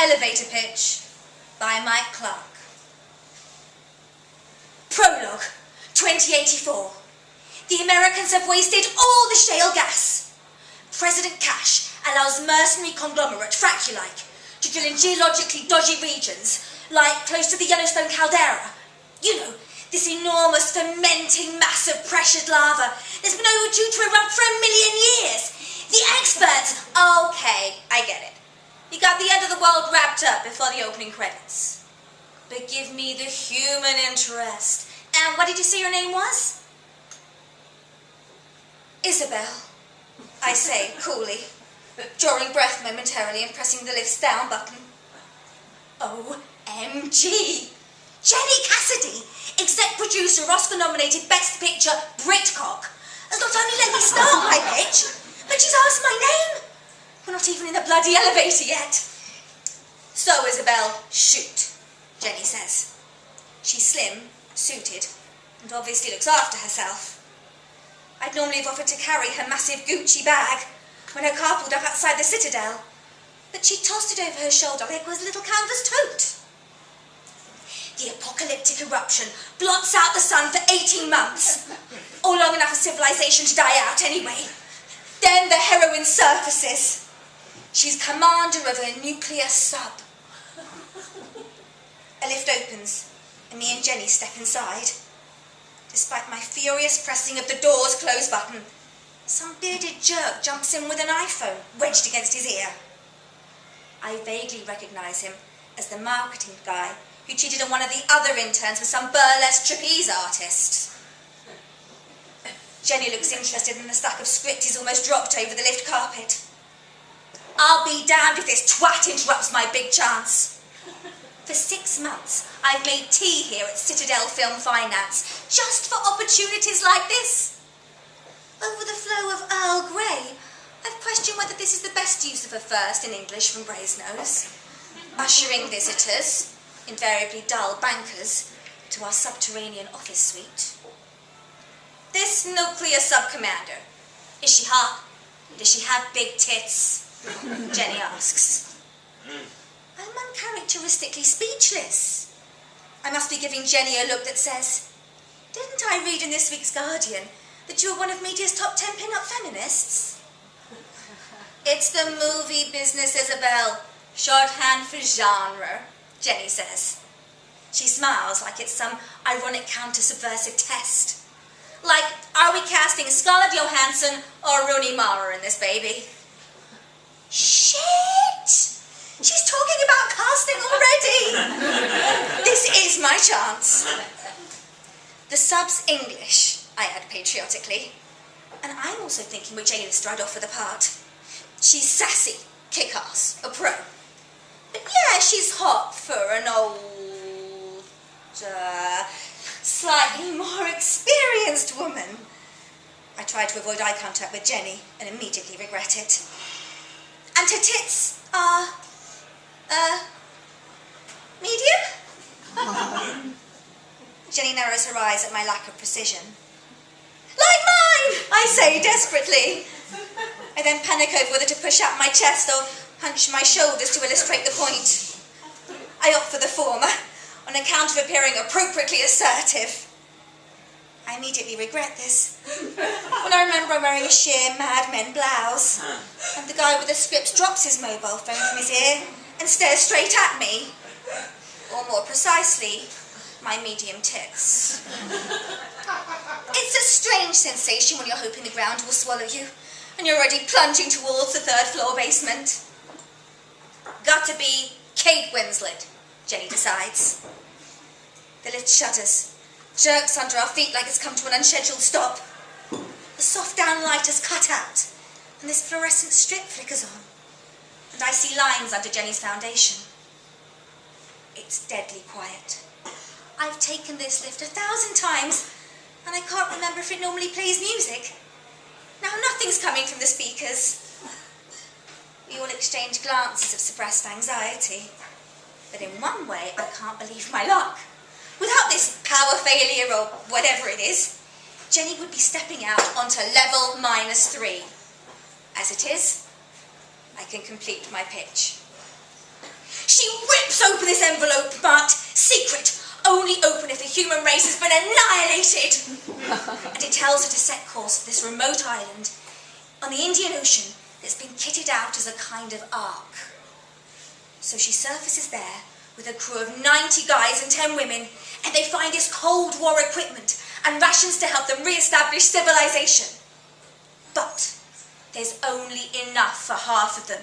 elevator pitch by Mike Clarke. Prologue, 2084. The Americans have wasted all the shale gas. President Cash allows mercenary conglomerate FrackULike to drill in geologically dodgy regions, like close to the Yellowstone caldera. You know, this enormous fermenting mass of pressured lava that's been overdue to erupt for 1 million years. The experts, okay, I get it. You got the end of the world wrapped up before the opening credits. But give me the human interest. And what did you say your name was? Isobel, I say coolly, drawing breath momentarily and pressing the lift's down button. OMG! Jenny Cassidy, exec producer, Oscar-nominated Best Picture Britcock, has not only let me start my pitch, but she's asked my name. We're not even in the bloody elevator yet. So, Isobel, shoot, Jenny says. She's slim, suited, and obviously looks after herself. I'd normally have offered to carry her massive Gucci bag when her car pulled up outside the Citadel, but she tossed it over her shoulder like it was a little canvas tote. The apocalyptic eruption blots out the sun for 18 months, or long enough for civilization to die out anyway. Then the heroine surfaces. She's commander of a nuclear sub. A lift opens, and me and Jenny step inside. Despite my furious pressing of the door's close button, some bearded jerk jumps in with an iPhone wedged against his ear. I vaguely recognise him as the marketing guy who cheated on one of the other interns with some burlesque trapeze artist. Jenny looks interested in the stack of script he's almost dropped over the lift carpet. I'll be damned if this twat interrupts my big chance. For 6 months, I've made tea here at Citadel Film Finance, just for opportunities like this. Over the flow of Earl Grey, I've questioned whether this is the best use of a first in English from Brasenose. Ushering visitors, invariably dull bankers, to our subterranean office suite. This nuclear sub-commander, is she hot? Does she have big tits? Jenny asks. I'm uncharacteristically speechless. I must be giving Jenny a look that says, didn't I read in this week's Guardian that you were one of media's top 10 pin-up feminists? It's the movie business, Isobel. Shorthand for genre, Jenny says. She smiles like it's some ironic counter-subversive test. Like, are we casting Scarlett Johansson or Rooney Mara in this baby? Shit! She's talking about casting already! This is my chance. The sub's English, I add patriotically. And I'm also thinking which A-lister I'd offer the part. She's sassy, kick-ass, a pro. But yeah, she's hot for an old, slightly more experienced woman. I try to avoid eye contact with Jenny and immediately regret it. And her tits are, medium? Jenny narrows her eyes at my lack of precision. Like mine, I say desperately. I then panic over whether to push out my chest or hunch my shoulders to illustrate the point. I opt for the former, on account of appearing appropriately assertive. I immediately regret this, when I remember I'm wearing a sheer Mad Men blouse, and the guy with the script drops his mobile phone from his ear and stares straight at me, or more precisely, my medium tits. It's a strange sensation when you're hoping the ground will swallow you, and you're already plunging towards the 3rd floor basement. Got to be Kate Winslet, Jenny decides. The lift shudders, jerks under our feet like it's come to an unscheduled stop. The soft down light has cut out, and this fluorescent strip flickers on, and I see lines under Jenny's foundation. It's deadly quiet. I've taken this lift 1,000 times, and I can't remember if it normally plays music. Now nothing's coming from the speakers. We all exchange glances of suppressed anxiety. But in one way, I can't believe my luck. Without this power failure or whatever it is, Jenny would be stepping out onto level -3. As it is, I can complete my pitch. She rips open this envelope marked secret, only open if the human race has been annihilated. And it tells her to set course for this remote island on the Indian Ocean that's been kitted out as a kind of ark. So she surfaces there with a crew of 90 guys and 10 women, and they find this Cold War equipment and rations to help them re-establish civilization. But there's only enough for half of them.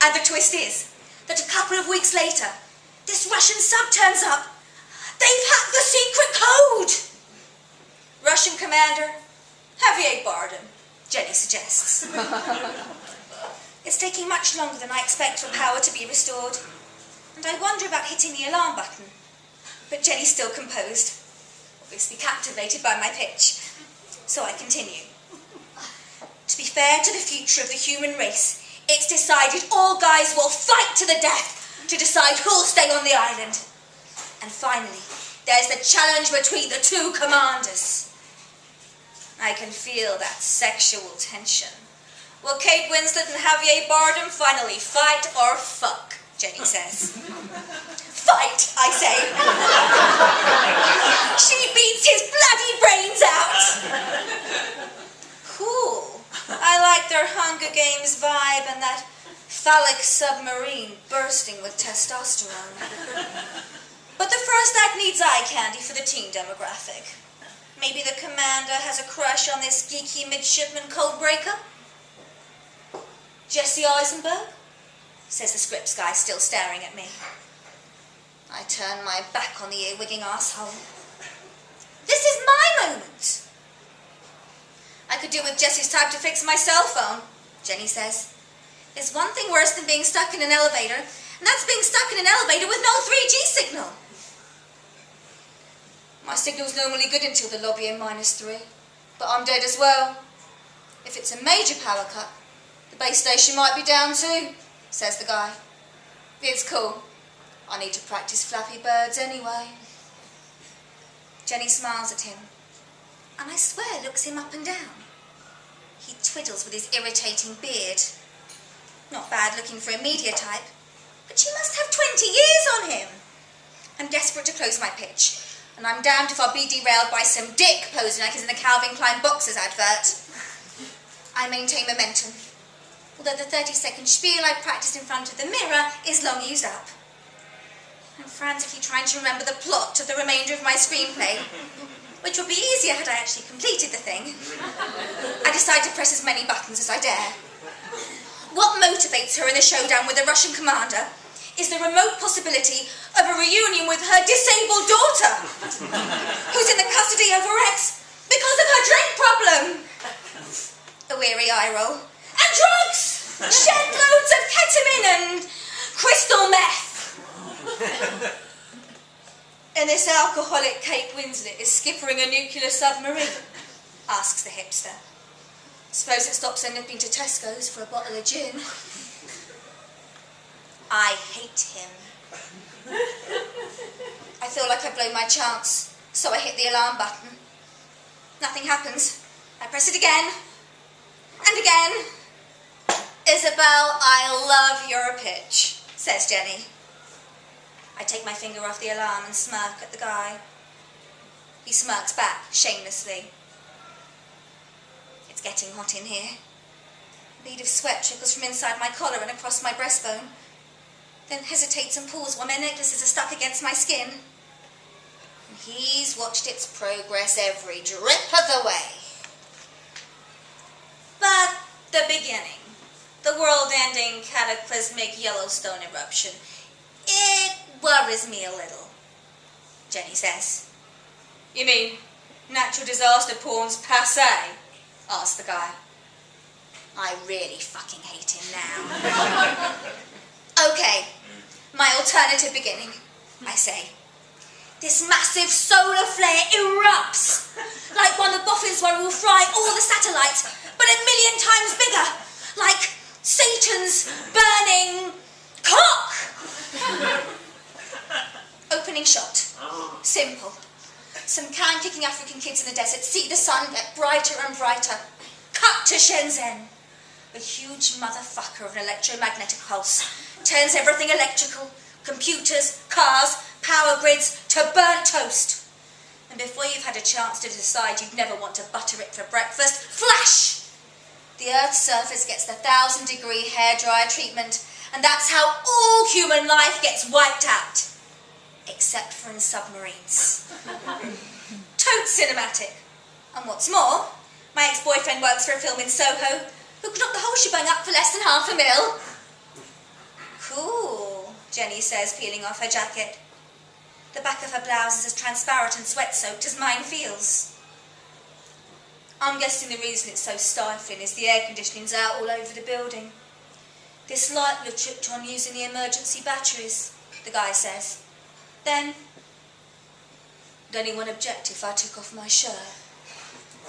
And the twist is that a couple of weeks later, this Russian sub turns up. They've hacked the secret code! Russian commander, Javier Bardem, Jenny suggests. It's taking much longer than I expect for power to be restored, and I wonder about hitting the alarm button. But Jenny's still composed, obviously captivated by my pitch. So I continue. To be fair to the future of the human race, it's decided all guys will fight to the death to decide who'll stay on the island. And finally, there's the challenge between the two commanders. I can feel that sexual tension. Will Kate Winslet and Javier Bardem finally fight or fuck? Jenny says. Fight, I say. She beats his bloody brains out. Cool. I like their Hunger Games vibe and that phallic submarine bursting with testosterone. But the first act needs eye candy for the teen demographic. Maybe the commander has a crush on this geeky midshipman codebreaker? Jesse Eisenberg? Says the scripts guy, still staring at me. I turn my back on the ear-wigging asshole. This is my moment. I could do with Jesse's type to fix my cell phone, Jenny says. There's one thing worse than being stuck in an elevator, and that's being stuck in an elevator with no 3G signal. My signal's normally good until the lobby in -3, but I'm dead as well. If it's a major power cut, the base station might be down too, says the guy. It's cool. I need to practice Flappy Birds anyway. Jenny smiles at him, and I swear looks him up and down. He twiddles with his irritating beard. Not bad looking for a media type, but she must have 20 years on him. I'm desperate to close my pitch, and I'm damned if I'll be derailed by some dick posing like he's in the Calvin Klein boxers advert. I maintain momentum, although the 30-second spiel I practiced in front of the mirror is long used up. I'm frantically trying to remember the plot of the remainder of my screenplay, which would be easier had I actually completed the thing. I decide to press as many buttons as I dare. What motivates her in the showdown with the Russian commander is the remote possibility of a reunion with her disabled daughter, who's in the custody of her ex because of her drink problem. A weary eye roll. And drugs! Shed loads of ketamine and crystal meth. And this alcoholic Kate Winslet is skippering a nuclear submarine, asks the hipster. Suppose it stops her nipping to Tesco's for a bottle of gin. I hate him. I feel like I've blown my chance, so I hit the alarm button. Nothing happens. I press it again, and again. Isobel, I love your pitch, says Jenny. I take my finger off the alarm and smirk at the guy. He smirks back, shamelessly. It's getting hot in here. A bead of sweat trickles from inside my collar and across my breastbone, then hesitates and pulls while my necklaces are stuck against my skin. And he's watched its progress every drip of the way. But the beginning, the world-ending cataclysmic Yellowstone eruption, it worries me a little, Jenny says. You mean natural disaster porn's passé? Asks the guy. I really fucking hate him now. Okay, my alternative beginning, I say. This massive solar flare erupts, like one of Boffin's one will fry all the satellites, but 1,000,000 times bigger, like Satan's burning cock. Opening shot. Simple. Some can-kicking African kids in the desert see the sun get brighter and brighter. Cut to Shenzhen. A huge motherfucker of an electromagnetic pulse turns everything electrical, computers, cars, power grids, to burnt toast. And before you've had a chance to decide you'd never want to butter it for breakfast, flash! The Earth's surface gets the 1,000-degree hairdryer treatment, and that's how all human life gets wiped out. Except for in submarines. Totes cinematic. And what's more, my ex-boyfriend works for a film in Soho who could knock the whole shebang up for less than $500,000. Cool, Jenny says, peeling off her jacket. The back of her blouse is as transparent and sweat-soaked as mine feels. I'm guessing the reason it's so stifling is the air conditioning's out all over the building. This light we've tripped on using the emergency batteries, the guy says. Then, would anyone object if I took off my shirt?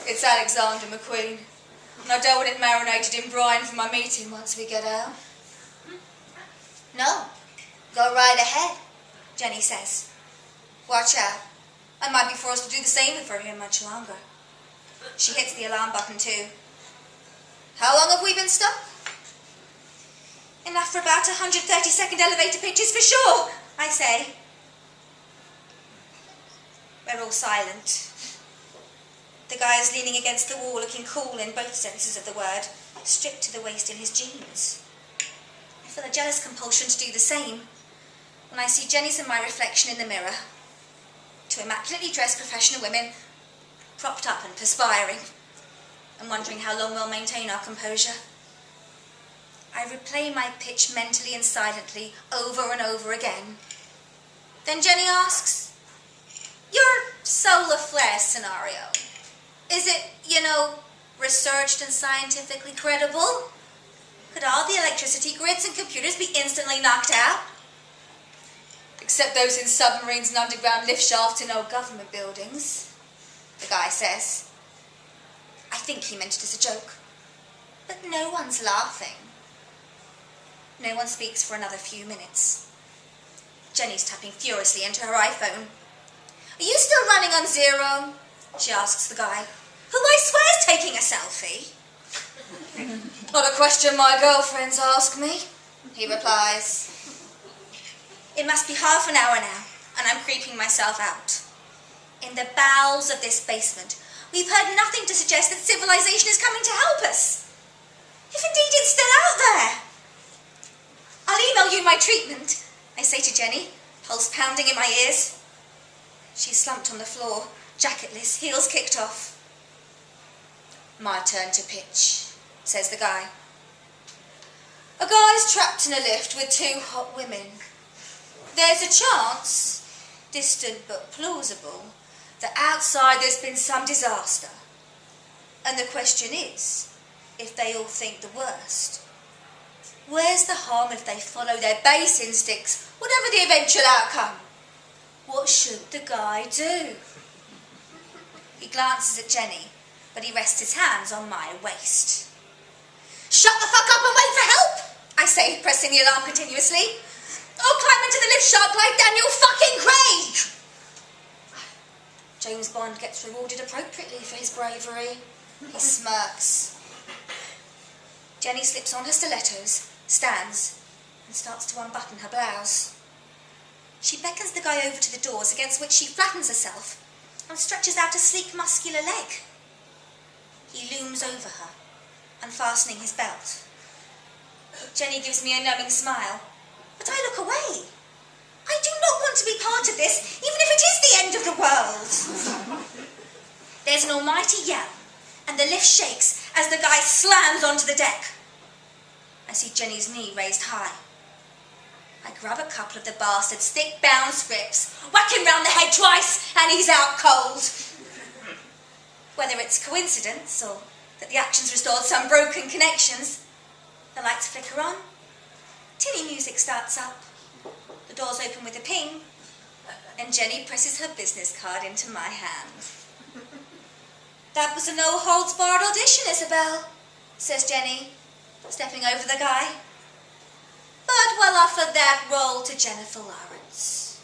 It's Alexander McQueen, and I don't want it marinated in brine for my meeting once we get out. No, go right ahead, Jenny says. Watch out. I might be forced to do the same if we're here much longer. She hits the alarm button too. How long have we been stuck? Enough for about 130-second elevator pitches for sure, I say. We're all silent. The guy is leaning against the wall, looking cool in both senses of the word, stripped to the waist in his jeans. I feel a jealous compulsion to do the same when I see Jenny's and my reflection in the mirror. Two immaculately dressed professional women, propped up and perspiring, and wondering how long we'll maintain our composure. I replay my pitch mentally and silently over and over again. Then Jenny asks, your solar flare scenario, is it, researched and scientifically credible? Could all the electricity grids and computers be instantly knocked out? Except those in submarines and underground lift shafts in old government buildings, the guy says. I think he meant it as a joke, but no one's laughing. No one speaks for another few minutes. Jenny's tapping furiously into her iPhone. Are you still running on 0? She asks the guy, who I swear's taking a selfie. Not a question my girlfriends ask me, he replies. It must be half an hour now, and I'm creeping myself out. In the bowels of this basement, we've heard nothing to suggest that civilization is coming to help us. If indeed it's still out there. I'll email you my treatment, I say to Jenny, pulse pounding in my ears. She's slumped on the floor, jacketless, heels kicked off. My turn to pitch, says the guy. A guy's trapped in a lift with two hot women. There's a chance, distant but plausible, that outside there's been some disaster. And the question is, if they all think the worst, where's the harm if they follow their base instincts, whatever the eventual outcome? What should the guy do? He glances at Jenny, but he rests his hands on my waist. Shut the fuck up and wait for help, I say, pressing the alarm continuously. I'll climb into the lift shaft like Daniel fucking Craig! James Bond gets rewarded appropriately for his bravery. He smirks. Jenny slips on her stilettos, stands, and starts to unbutton her blouse. She beckons the guy over to the doors, against which she flattens herself and stretches out a sleek, muscular leg. He looms over her, unfastening his belt. Jenny gives me a knowing smile, but I look away. I do not want to be part of this, even if it is the end of the world. There's an almighty yell, and the lift shakes as the guy slams onto the deck. I see Jenny's knee raised high. I grab a couple of the bastard's thick-bound scripts, whack him round the head twice, and he's out cold. Whether it's coincidence or that the action's restored some broken connections, the lights flicker on, tinny music starts up, the doors open with a ping, and Jenny presses her business card into my hand. That was a no-holds-barred audition, Isobel, says Jenny, stepping over the guy. But we'll offer that role to Jennifer Lawrence.